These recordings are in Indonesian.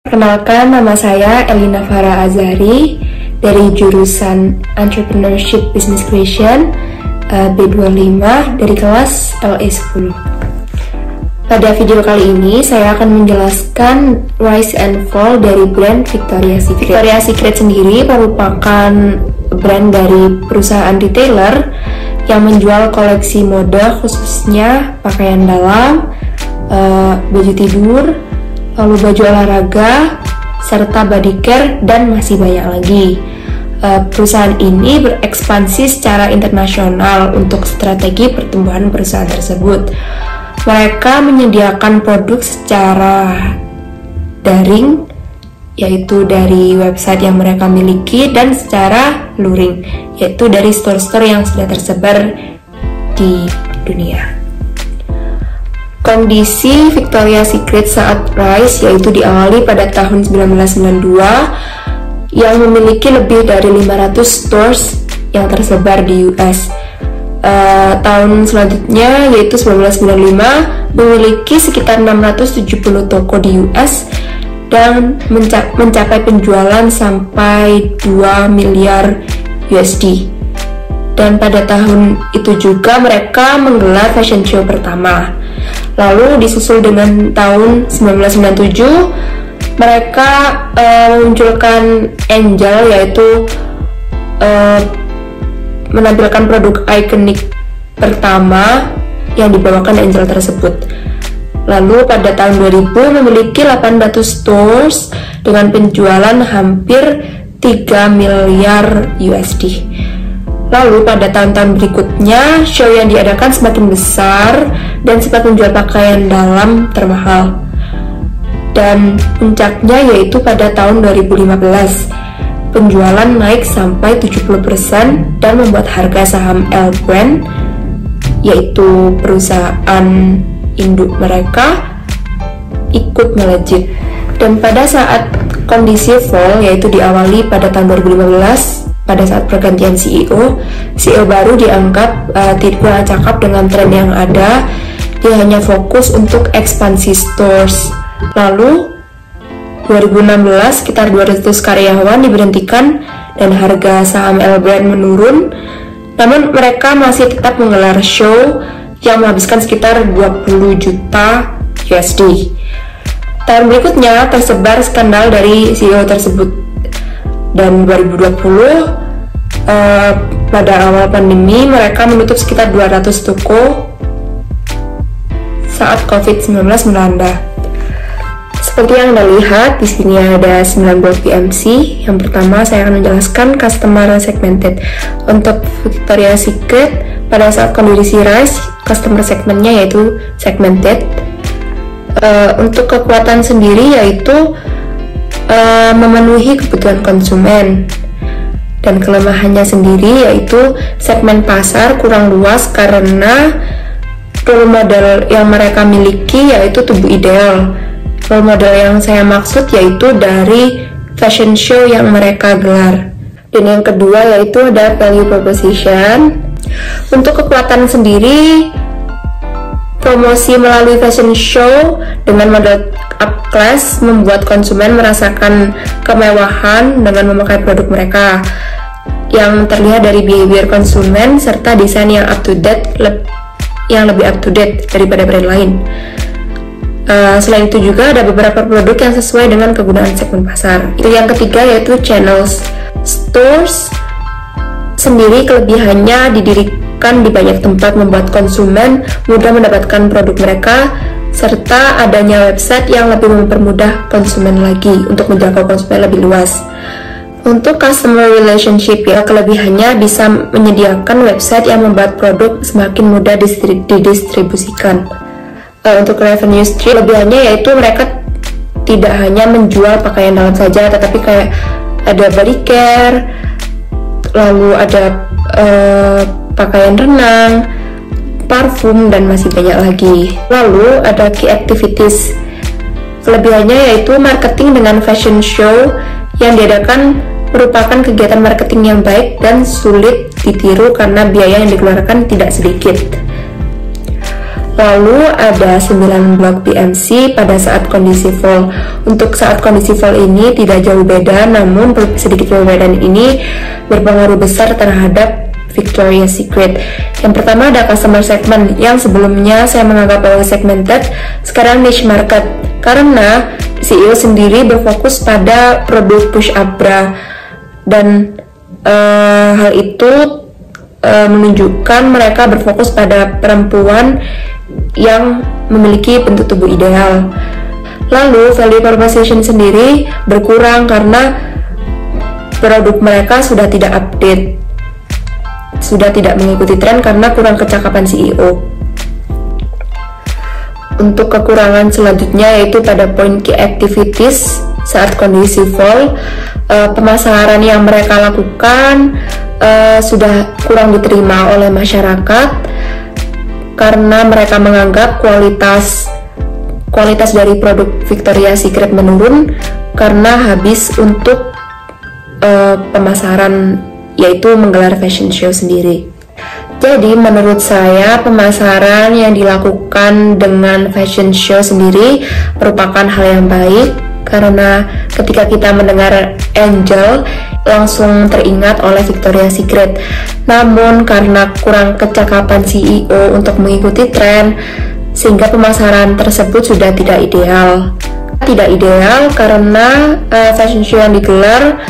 Perkenalkan, nama saya Elina Farah Azhari dari jurusan Entrepreneurship Business Creation B25 dari kelas LE10. Pada video kali ini, saya akan menjelaskan Rise and Fall dari brand Victoria's Secret. Victoria's Secret sendiri merupakan brand dari perusahaan retailer yang menjual koleksi mode khususnya pakaian dalam, baju tidur, lalu baju olahraga, serta bodycare, dan masih banyak lagi. Perusahaan ini berekspansi secara internasional untuk strategi pertumbuhan perusahaan tersebut. Mereka menyediakan produk secara daring, yaitu dari website yang mereka miliki, dan secara luring, yaitu dari store-store yang sudah tersebar di dunia. Kondisi Victoria's Secret saat Rise yaitu diawali pada tahun 1992 yang memiliki lebih dari 500 stores yang tersebar di US. Tahun selanjutnya yaitu 1995 memiliki sekitar 670 toko di US dan mencapai penjualan sampai 2 miliar USD. Dan pada tahun itu juga mereka menggelar fashion show pertama. Lalu disusul dengan tahun 1997 mereka memunculkan Angel, yaitu menampilkan produk ikonik pertama yang dibawakan Angel tersebut. Lalu pada tahun 2000 memiliki 800 stores dengan penjualan hampir 3 miliar USD. Lalu pada tahun-tahun berikutnya, show yang diadakan semakin besar dan sempat menjual pakaian dalam termahal. Dan puncaknya yaitu pada tahun 2015, penjualan naik sampai 70% dan membuat harga saham L Brand, yaitu perusahaan induk mereka, ikut melejit. Dan pada saat kondisi fall, yaitu diawali pada tahun 2015, pada saat pergantian CEO baru dianggap tidak cakap dengan tren yang ada. Dia hanya fokus untuk ekspansi stores. Lalu 2016 sekitar 200 karyawan diberhentikan dan harga saham L Brand menurun. Namun mereka masih tetap menggelar show yang menghabiskan sekitar 20 juta USD. Tahun berikutnya tersebar skandal dari CEO tersebut. Dan 2020 pada awal pandemi mereka menutup sekitar 200 toko saat COVID-19 melanda. Seperti yang Anda lihat, di sini ada 9 buah PMC. Yang pertama saya akan menjelaskan customer segmented. Untuk Victoria's Secret pada saat kondisi Rise, customer segmentnya yaitu segmented. Untuk kekuatan sendiri yaitu memenuhi kebutuhan konsumen, dan kelemahannya sendiri yaitu segmen pasar kurang luas karena role model yang mereka miliki yaitu tubuh ideal. Role model yang saya maksud yaitu dari fashion show yang mereka gelar. Dan yang kedua yaitu ada value proposition. Untuk kekuatan sendiri, promosi melalui fashion show dengan model up class membuat konsumen merasakan kemewahan dengan memakai produk mereka, yang terlihat dari behavior konsumen serta desain yang lebih up to date daripada brand lain. Selain itu juga ada beberapa produk yang sesuai dengan kegunaan segmen pasar. Itu yang ketiga yaitu channels. Stores sendiri kelebihannya didirikan di banyak tempat membuat konsumen mudah mendapatkan produk mereka, serta adanya website yang lebih mempermudah konsumen lagi untuk menjangkau konsumen lebih luas. Untuk customer relationship, ya kelebihannya bisa menyediakan website yang membuat produk semakin mudah didistribusikan. Untuk revenue stream, kelebihannya yaitu mereka tidak hanya menjual pakaian dalam saja, tetapi kayak ada bodycare, lalu ada pakaian renang, parfum, dan masih banyak lagi. Lalu ada key activities. Kelebihannya yaitu marketing dengan fashion show yang diadakan merupakan kegiatan marketing yang baik dan sulit ditiru karena biaya yang dikeluarkan tidak sedikit. Lalu ada 9 blok BMC pada saat kondisi full. Untuk saat kondisi full ini tidak jauh beda, namun sedikit perbedaan ini berpengaruh besar terhadap Victoria's Secret. Yang pertama ada customer segment, yang sebelumnya saya menganggap bahwa segmented, sekarang niche market, karena CEO sendiri berfokus pada produk push up bra, dan hal itu menunjukkan mereka berfokus pada perempuan yang memiliki bentuk tubuh ideal. Lalu value proposition sendiri berkurang karena produk mereka sudah tidak update, sudah tidak mengikuti tren karena kurang kecakapan CEO. Untuk kekurangan selanjutnya yaitu pada poin key activities saat kondisi fall, pemasaran yang mereka lakukan sudah kurang diterima oleh masyarakat karena mereka menganggap kualitas dari produk Victoria's Secret menurun karena habis untuk pemasaran, yaitu menggelar fashion show sendiri. Jadi menurut saya pemasaran yang dilakukan dengan fashion show sendiri merupakan hal yang baik, karena ketika kita mendengar Angel langsung teringat oleh Victoria's Secret. Namun karena kurang kecakapan CEO untuk mengikuti tren, sehingga pemasaran tersebut sudah tidak ideal. Tidak ideal karena fashion show yang digelar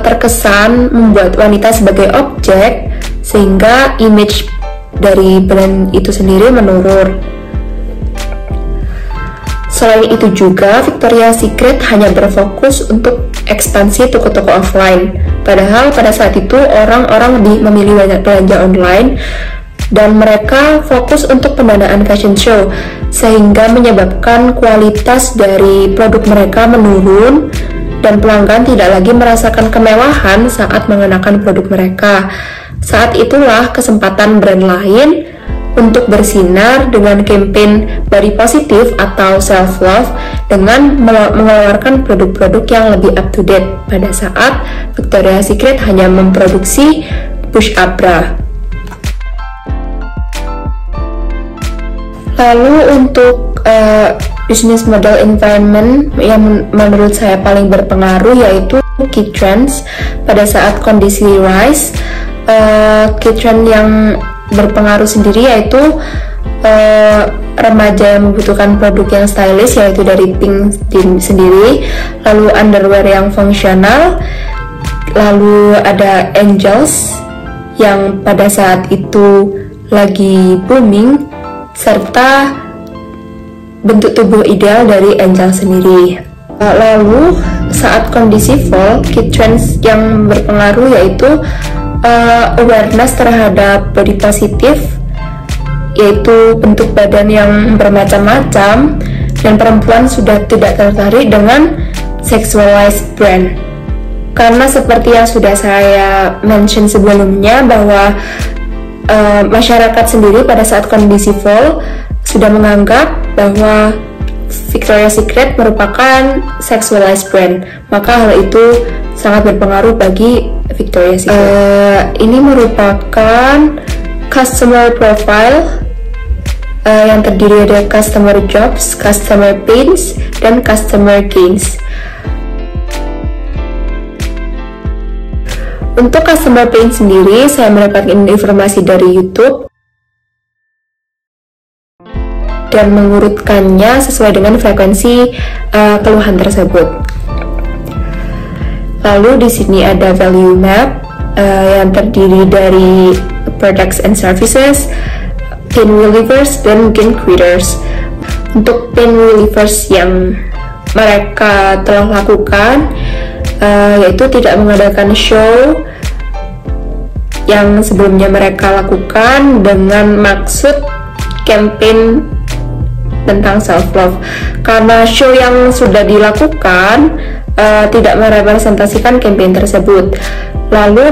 terkesan membuat wanita sebagai objek, sehingga image dari brand itu sendiri menurun. Selain itu juga, Victoria's Secret hanya berfokus untuk ekspansi toko-toko offline. Padahal pada saat itu orang-orang lebih memilih banyak belanja online, dan mereka fokus untuk pendanaan fashion show, sehingga menyebabkan kualitas dari produk mereka menurun, dan pelanggan tidak lagi merasakan kemewahan saat mengenakan produk mereka. Saat itulah kesempatan brand lain untuk bersinar dengan campaign body positive atau self love dengan mengeluarkan produk-produk yang lebih up to date pada saat Victoria's Secret hanya memproduksi push up bra. Lalu untuk business model environment yang menurut saya paling berpengaruh yaitu key trends pada saat kondisi rise. Key trend yang berpengaruh sendiri yaitu remaja yang membutuhkan produk yang stylish, yaitu dari Pink sendiri, lalu underwear yang fungsional, lalu ada Angels yang pada saat itu lagi booming, serta bentuk tubuh ideal dari Angel sendiri. Lalu saat kondisi fall, key trends yang berpengaruh yaitu awareness terhadap body positif, yaitu bentuk badan yang bermacam-macam, dan perempuan sudah tidak tertarik dengan sexualized brand. Karena seperti yang sudah saya mention sebelumnya bahwa masyarakat sendiri pada saat kondisi fall sudah menganggap bahwa Victoria's Secret merupakan sexualized brand, maka hal itu sangat berpengaruh bagi Victoria's Secret. Ini merupakan customer profile yang terdiri dari customer jobs, customer pains, dan customer gains. Untuk customer pain sendiri, saya mendapatkan informasi dari YouTube dan mengurutkannya sesuai dengan frekuensi keluhan tersebut. Lalu di sini ada value map yang terdiri dari products and services, pain relievers, dan gain creators. Untuk pain relievers yang mereka telah lakukan yaitu tidak mengadakan show yang sebelumnya mereka lakukan dengan maksud campaign tentang self love, karena show yang sudah dilakukan tidak merepresentasikan campaign tersebut. Lalu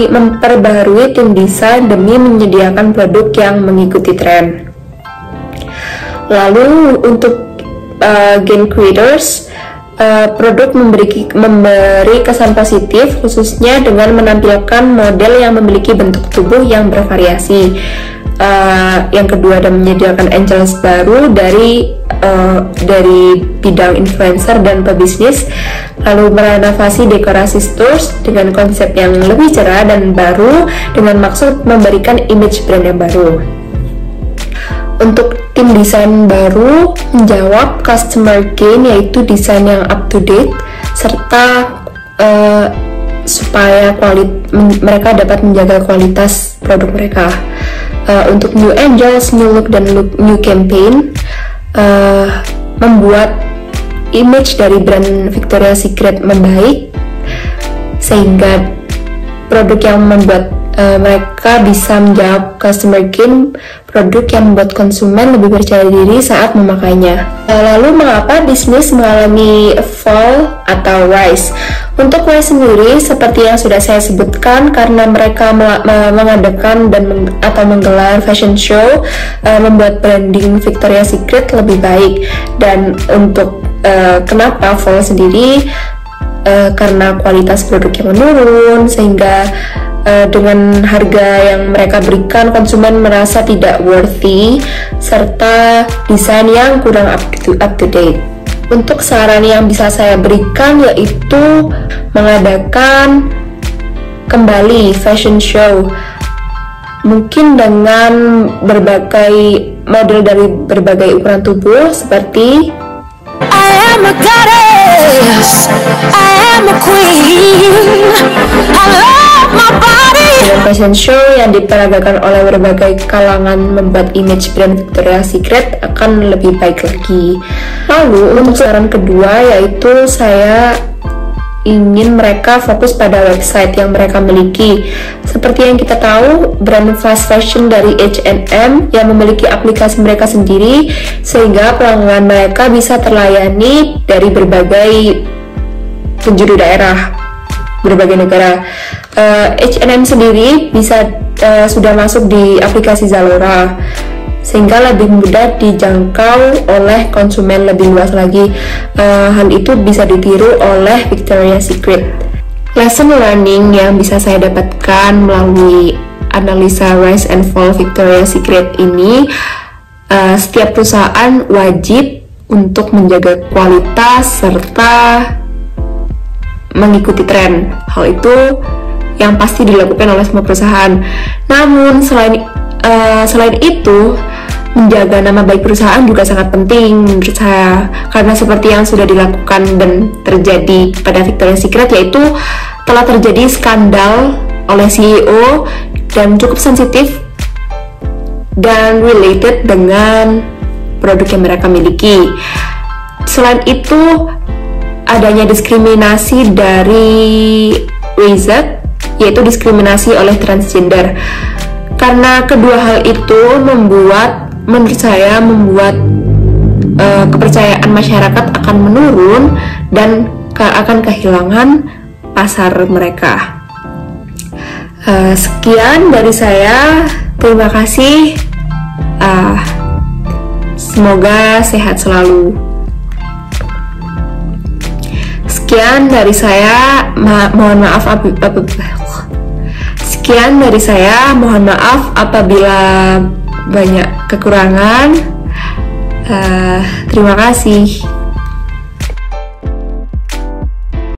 memperbarui tim desain demi menyediakan produk yang mengikuti tren. Lalu untuk gain creators, produk memberi kesan positif, khususnya dengan menampilkan model yang memiliki bentuk tubuh yang bervariasi. Yang kedua, ada menyediakan angels baru dari bidang influencer dan pebisnis, lalu merenovasi dekorasi stores dengan konsep yang lebih cerah dan baru dengan maksud memberikan image brand yang baru. Untuk tim desain baru menjawab customer gain, yaitu desain yang up to date serta supaya mereka dapat menjaga kualitas produk mereka. Untuk new angels, new look dan new campaign, membuat image dari brand Victoria's Secret membaik sehingga produk yang membuat mereka bisa menjawab customer gain, produk yang membuat konsumen lebih percaya diri saat memakainya. Lalu mengapa bisnis mengalami fall atau rise? Untuk rise sendiri, seperti yang sudah saya sebutkan, karena mereka mengadakan atau menggelar fashion show, membuat branding Victoria's Secret lebih baik. Dan untuk kenapa fall sendiri, karena kualitas produk yang menurun, sehingga dengan harga yang mereka berikan konsumen merasa tidak worthy, serta desain yang kurang up to date. Untuk saran yang bisa saya berikan yaitu mengadakan kembali fashion show, mungkin dengan berbagai model dari berbagai ukuran tubuh seperti I am a goddess, I am a queen, I love my body. Dengan fashion show yang diperagakan oleh berbagai kalangan membuat image brand Victoria's Secret akan lebih baik lagi. Lalu untuk saran kedua yaitu saya ingin mereka fokus pada website yang mereka miliki. Seperti yang kita tahu, brand fast fashion dari H&M yang memiliki aplikasi mereka sendiri, sehingga pelanggan mereka bisa terlayani dari berbagai penjuru daerah, berbagai negara. H&M sendiri sudah masuk di aplikasi Zalora, sehingga lebih mudah dijangkau oleh konsumen lebih luas lagi. Hal itu bisa ditiru oleh Victoria's Secret. Lesson learning yang bisa saya dapatkan melalui analisa rise and fall Victoria's Secret ini, setiap perusahaan wajib untuk menjaga kualitas serta mengikuti tren. Hal itu yang pasti dilakukan oleh semua perusahaan. Namun selain itu, menjaga nama baik perusahaan juga sangat penting menurut saya, karena seperti yang sudah dilakukan dan terjadi pada Victoria's Secret, yaitu telah terjadi skandal oleh CEO dan cukup sensitif dan related dengan produk yang mereka miliki. Selain itu, adanya diskriminasi dari WZ, yaitu diskriminasi oleh transgender. Karena kedua hal itu menurut saya membuat kepercayaan masyarakat akan menurun dan akan kehilangan pasar mereka. Sekian dari saya, terima kasih. Semoga sehat selalu. Sekian dari saya, mohon maaf apabila banyak kekurangan. Terima kasih.